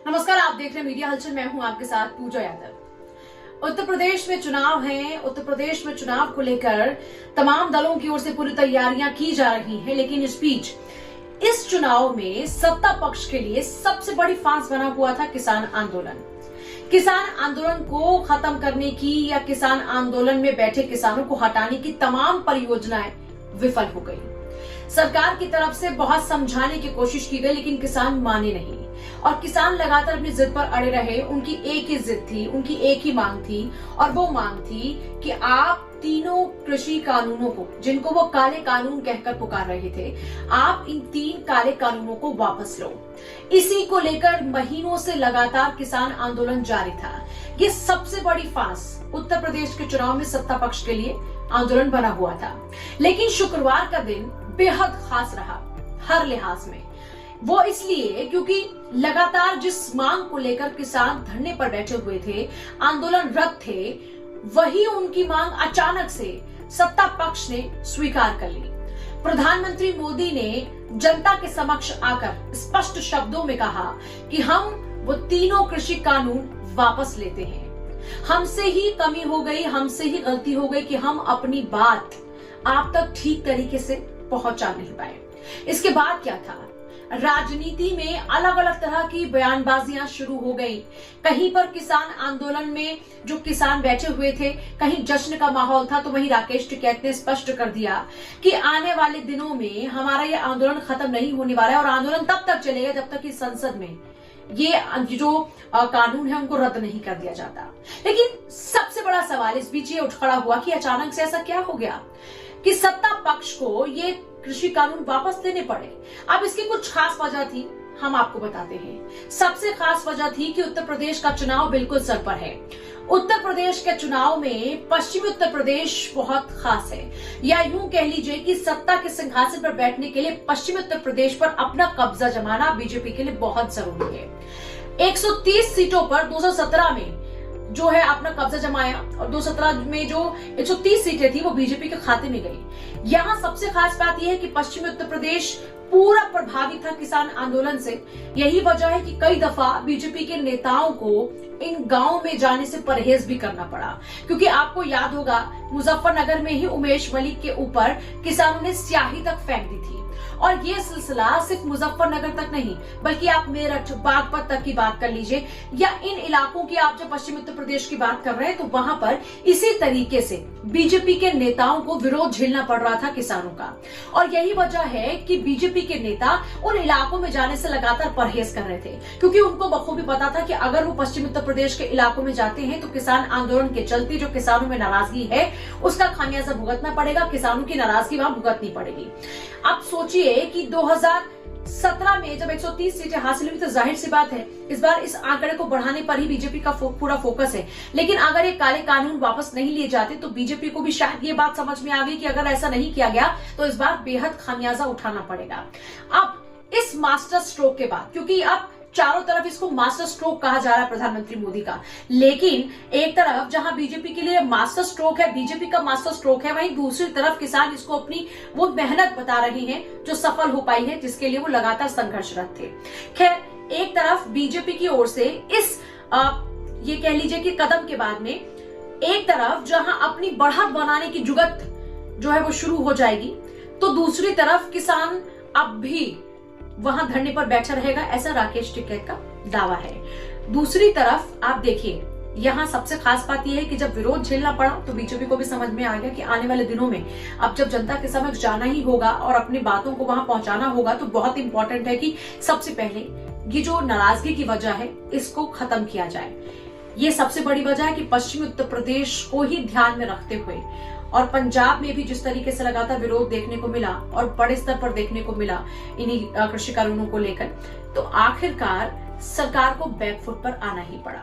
नमस्कार, आप देख रहे हैं मीडिया हलचल। मैं हूं आपके साथ पूजा यादव। उत्तर प्रदेश में चुनाव हैं। उत्तर प्रदेश में चुनाव को लेकर तमाम दलों की ओर से पूरी तैयारियां की जा रही हैं, लेकिन इस बीच इस चुनाव में सत्ता पक्ष के लिए सबसे बड़ी फांस बना हुआ था किसान आंदोलन। किसान आंदोलन को खत्म करने की या किसान आंदोलन में बैठे किसानों को हटाने की तमाम परियोजनाएं विफल हो गई। सरकार की तरफ से बहुत समझाने की कोशिश की गई, लेकिन किसान माने नहीं और किसान लगातार अपनी जिद पर अड़े रहे। उनकी एक ही जिद थी, उनकी एक ही मांग थी, और वो मांग थी कि आप तीनों कृषि कानूनों को, जिनको वो काले कानून कहकर पुकार रहे थे, आप इन 3 काले कानूनों को वापस लो। इसी को लेकर महीनों से लगातार किसान आंदोलन जारी था। ये सबसे बड़ी फांस उत्तर प्रदेश के चुनाव में सत्ता पक्ष के लिए आंदोलन बना हुआ था। लेकिन शुक्रवार का दिन बेहद खास रहा हर लिहाज में। वो इसलिए क्योंकि लगातार जिस मांग को लेकर किसान धरने पर बैठे हुए थे, आंदोलनरत थे, वही उनकी मांग अचानक से सत्ता पक्ष ने स्वीकार कर ली। प्रधानमंत्री मोदी ने जनता के समक्ष आकर स्पष्ट शब्दों में कहा कि हम वो तीनों कृषि कानून वापस लेते हैं। हमसे ही कमी हो गई, हमसे ही गलती हो गई कि हम अपनी बात आप तक ठीक तरीके से पहुंचा नहीं पाए। इसके बाद क्या था? राजनीति में अलग अलग तरह की बयानबाजियां शुरू हो गई। कहीं पर किसान आंदोलन में जो किसान बैठे हुए थे, कहीं जश्न का माहौल था, तो वहीं राकेश टिकैत ने स्पष्ट कर दिया कि आने वाले दिनों में हमारा ये आंदोलन खत्म नहीं होने वाला है और आंदोलन तब तक चलेगा जब तक कि संसद में ये जो कानून है उनको रद्द नहीं कर दिया जाता। लेकिन सबसे बड़ा सवाल इस बीच ये उठ खड़ा हुआ कि अचानक से ऐसा क्या हो गया कि सत्ता पक्ष को ये कृषि कानून वापस लेने पड़े। अब इसकी कुछ खास वजह थी, हम आपको बताते हैं। सबसे खास वजह थी कि उत्तर प्रदेश का चुनाव बिल्कुल सर पर है। उत्तर प्रदेश के चुनाव में पश्चिमी उत्तर प्रदेश बहुत खास है, या यूं कह लीजिए कि सत्ता के सिंहासन पर बैठने के लिए पश्चिमी उत्तर प्रदेश पर अपना कब्जा जमाना बीजेपी के लिए बहुत जरूरी है। 130 सीटों पर 217 में जो है अपना कब्जा जमाया और 217 में जो 130 सीटें थी वो बीजेपी के खाते में गई। यहाँ सबसे खास बात यह है कि पश्चिमी उत्तर प्रदेश पूरा प्रभावित था किसान आंदोलन से। यही वजह है कि कई दफा बीजेपी के नेताओं को इन गांव में जाने से परहेज भी करना पड़ा, क्योंकि आपको याद होगा मुजफ्फरनगर में ही उमेश मलिक के ऊपर किसानों ने स्याही तक फेंक दी थी। और ये सिलसिला सिर्फ मुजफ्फरनगर तक नहीं, बल्कि आप मेरठ, बागपत तक की बात कर लीजिए, या इन इलाकों की आप जब पश्चिमी उत्तर प्रदेश की बात कर रहे हैं तो वहां पर इसी तरीके से बीजेपी के नेताओं को विरोध झेलना पड़ रहा था किसानों का। और यही वजह है कि बीजेपी के नेता उन इलाकों में जाने से लगातार परहेज कर रहे थे, क्योंकि उनको बखूबी पता था कि अगर वो पश्चिमी उत्तर प्रदेश के इलाकों में जाते हैं तो किसान आंदोलन के चलते जो किसानों में नाराजगी है उसका खामियाजा भुगतना पड़ेगा, किसानों की नाराजगी वहां भुगतनी पड़ेगी। आप सोचिए कि 2017 में जब 130 सीटें हासिल हुई तो जाहिर सी बात है इस बार इस आंकड़े को बढ़ाने पर ही बीजेपी का पूरा फोकस है। लेकिन अगर ये काले कानून वापस नहीं लिए जाते तो बीजेपी को भी शायद ये बात समझ में आ गई कि अगर ऐसा नहीं किया गया तो इस बार बेहद खामियाजा उठाना पड़ेगा। अब इस मास्टर स्ट्रोक के बाद, क्योंकि अब चारों तरफ इसको मास्टर स्ट्रोक कहा जा रहा है प्रधानमंत्री मोदी का, लेकिन एक तरफ जहां बीजेपी के लिए मास्टर स्ट्रोक है, बीजेपी का मास्टर स्ट्रोक है, वहीं दूसरी तरफ किसान इसको अपनी वो मेहनत बता रहे हैं जो सफल हो पाई है, जिसके लिए वो लगातार संघर्षरत थे। खैर, एक तरफ बीजेपी की ओर से इस ये कह लीजिए कि कदम के बाद में एक तरफ जहां अपनी बढ़त बनाने की जुगत जो है वो शुरू हो जाएगी, तो दूसरी तरफ किसान अब भी वहां धरने पर बैठा रहेगा, ऐसा राकेश टिकैत का दावा है। दूसरी तरफ आप देखिए, यहाँ सबसे खास बात यह है कि जब विरोध झेलना पड़ा तो बीजेपी को भी समझ में आ गया कि आने वाले दिनों में अब जब जनता के समक्ष जाना ही होगा और अपनी बातों को वहां पहुंचाना होगा, तो बहुत इंपॉर्टेंट है कि सबसे पहले ये जो नाराजगी की वजह है इसको खत्म किया जाए। ये सबसे बड़ी वजह है कि पश्चिमी उत्तर प्रदेश को ही ध्यान में रखते हुए और पंजाब में भी जिस तरीके से लगातार विरोध देखने को मिला और बड़े स्तर पर देखने को मिला इन्हीं कृषि कानूनों को लेकर, तो आखिरकार सरकार को बैकफुट पर आना ही पड़ा।